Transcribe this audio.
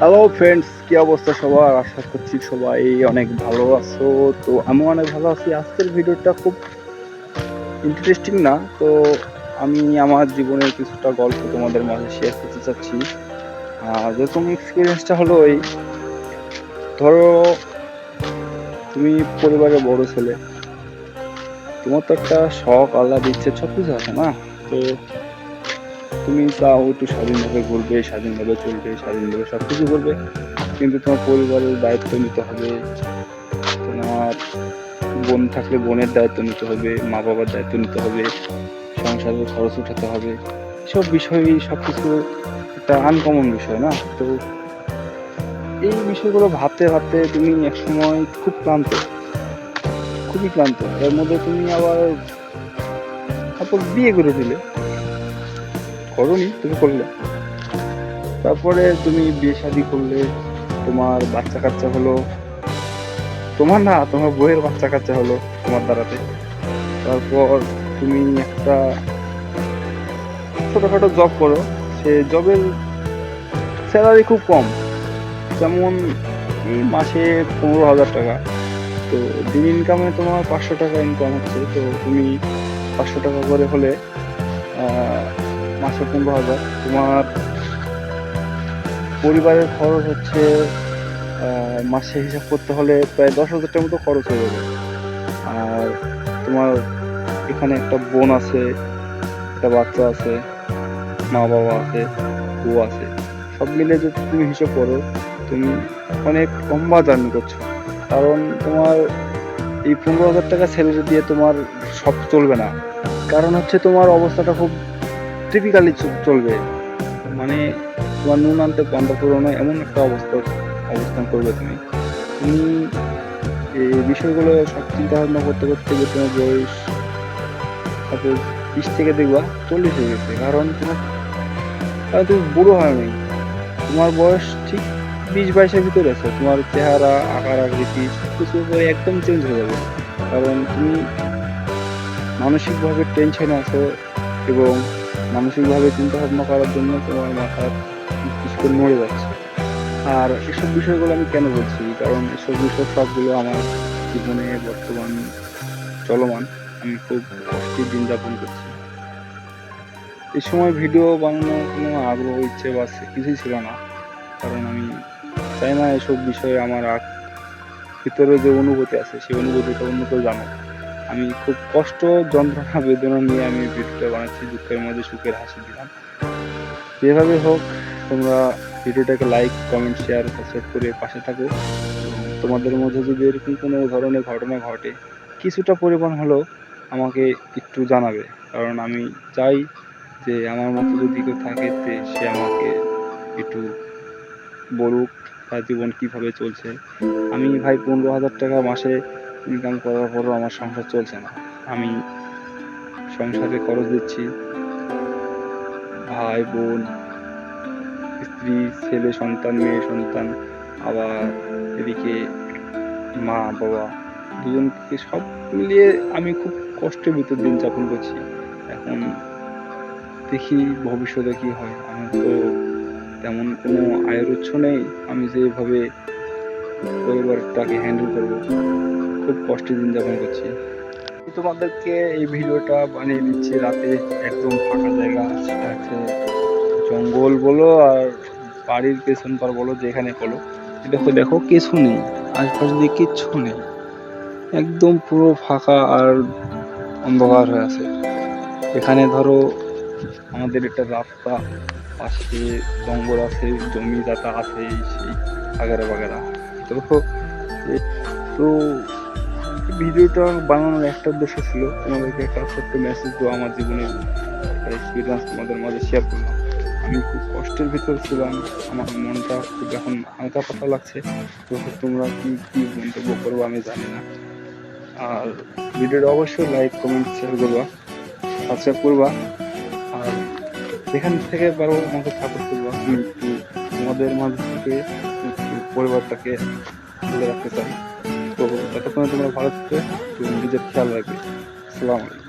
Hello friends, কি অবস্থা সবার? আশা করছি সবাই অনেক ভালো আছো। তো আমি অনেক ভালো আছি। আজকের ভিডিওটা খুব ইন্টারেস্টিং না তো, আমি আমার জীবনের কিছুটা গল্প তোমাদের মাঝে শেয়ার করতে চাচ্ছি। যেরকম এক্সপিরিয়েন্সটা হলো এই, ধরো তুমি পরিবারের বড় ছেলে, তোমার তো একটা শখ, আল্লাহ দিচ্ছে, সব কিছু আছে না? তো তুমি চাও একটু স্বাধীনভাবে ঘুরবে, স্বাধীনভাবে চলবে, স্বাধীনভাবে সব কিছু করবে, কিন্তু তোমার পরিবারের দায়িত্ব নিতে হবে। তোমার বোন থাকলে বোনের দায়িত্ব নিতে হবে, মা বাবার দায়িত্ব নিতে হবে, সংসারের খরচ উঠাতে হবে। এসব বিষয় সবকিছু একটা আনকমন বিষয় না? তো এই বিষয়গুলো ভাবতে ভাবতে তুমি একসময় খুব ক্লান্ত, খুবই ক্লান্ত। এর মধ্যে তুমি আবার তারপর বিয়ে করে দিলে, করনি তুমি, করলে। তারপরে তুমি বিয়ে শাদী করলে, তোমার বাচ্চা কাচ্চা হলো, তোমার না, তোমার বউয়ের বাচ্চা কাচ্চা হলো তোমার দ্বারাতে। তারপর তুমি একটা ছোটখাটো জব করো, সে জবের স্যালারি খুব কম, যেমন এই মাসে 15,000 টাকা। তো দিন ইনকামে তোমার 500 টাকা ইনকাম হচ্ছে, তো তুমি 500 টাকা করে হলে মাসে 15,000, তোমার পরিবারের খরচ হচ্ছে মাসে হিসাব করতে হলে প্রায় 10,000 টাকার মতো খরচ হয়ে যাবে। আর তোমার এখানে একটা বোন আছে, একটা বাচ্চা আছে, মা বাবা আছে, বউ আছে, সব মিলে যদি তুমি হিসাব করো, তুমি অনেক লম্বা জার্নি করছো। কারণ তোমার এই 15,000 টাকা স্যালারি দিয়ে তোমার সব চলবে না। কারণ হচ্ছে তোমার অবস্থাটা খুব টিপিক্যালি চলবে, মানে তোমার নুন আনতে পান্তা পুরোনো এমন একটা অবস্থান করবে তুমি। তুমি এই বিষয়গুলো সব চিন্তা ভাবনা করতে করতে যে তোমার বয়স সাপোজ 20 থেকে দেখবা 40 হয়ে গেছে, কারণ তুমি বুড়ো হয়নি, তোমার বয়স ঠিক 20-22-এর ভিতরে আছে। তোমার চেহারা, আকার আকৃতি সবকিছু একদম চেঞ্জ হয়ে যাবে। কারণ তুমি মানসিকভাবে টেনশনে আছো, এবং মানসিকভাবে চিন্তা ভাবনা করার জন্য তোমার মাথার মস্তিষ্ক নড়ে যাচ্ছে। আর এসব বিষয়গুলো আমি কেন বলছি, কারণ এসব বিষয় সবগুলো আমার জীবনে বর্তমান চলমান। আমি খুব কষ্টে দিন যাপন করছি। এই সময় ভিডিও বানানোর কোনো আগ্রহ, ইচ্ছে বা কিছুই ছিল না। কারণ আমি চাই না এসব বিষয়ে আমার ভিতরে যে অনুভূতি আছে সেই অনুভূতিটা অন্য কেউ জানো। আমি খুব কষ্ট, যন্ত্রণা, বেদনা নিয়ে আমি ভিডিওটা বানাচ্ছি, দুঃখের মধ্যে সুখের হাসি দিলাম। যেভাবে হোক, তোমরা ভিডিওটাকে লাইক, কমেন্ট, শেয়ার, সাবস্ক্রাইব করে পাশে থাকো। এবং তোমাদের মধ্যে যদি এরকম কোনো ধরনের ঘটনা ঘটে, কিছুটা পরিমাণ হলেও আমাকে একটু জানাবে। কারণ আমি চাই যে আমার মতো যদি কেউ থাকে, সে আমাকে একটু বলুক তার জীবন কিভাবে চলছে। আমি ভাই 15,000 টাকা মাসে ইনকাম করার পরও আমার সংসার চলছে না। আমি সংসারে খরচ দিচ্ছি, ভাই বোন, স্ত্রী, ছেলে সন্তান, মেয়ে সন্তান, আবার এদিকে মা বাবা, দুজনকে সব মিলিয়ে আমি খুব কষ্টের ভিতর দিন যাপন করছি। এখন দেখি ভবিষ্যতে কি হয়। আমার তো তেমন কোনো আয়ের উৎস নেই, আমি যেভাবে পরিবারটাকে হ্যান্ডেল করব, খুব কষ্টে দিন যাপন করছি। তোমাদেরকে এই ভিডিওটা বানিয়ে দিচ্ছি রাতে, একদম ফাঁকা জায়গা, সেটা হচ্ছে জঙ্গল বলো আর বাড়ির পেছন পার বলো, যেখানে বলো। দেখো দেখো, কিছু নেই, আশপাশ দিয়ে কিচ্ছু নেই, একদম পুরো ফাঁকা আর অন্ধকার হয়ে আছে। এখানে ধরো আমাদের একটা রাস্তা, পাশে জঙ্গল আছে, জমি জাতা আছে, সেই আগারা বাগারা। তো তো ভিডিওটা বানানোর একটা উদ্দেশ্য ছিল তোমাদেরকে একটা ছোট্ট মেসেজ দেওয়া, আমার জীবনের একটা এক্সপিরিয়েন্স তোমাদের মাঝে শেয়ার করলাম। আমি খুব কষ্টের ভিতর ছিলাম, আমার মনটা খুব এখন হালকা পাতলা লাগছে। তো তোমরা কি কি মন্তব্য করবো আমি জানি না। আর ভিডিওটা অবশ্যই লাইক, কমেন্ট, শেয়ার করবা, সাবস্ক্রাইব করবা। আর যেখান থেকে পারো আমাকে সাপোর্ট করবা। আমি একটু তোমাদের মাঝে থেকে একটু পরিবারটাকে ভালো রাখতে চাই। তো ততক্ষণে তোমরা ভালো থাকবে এবং নিজের খেয়াল রাখবে। আসসালামু আলাইকুম।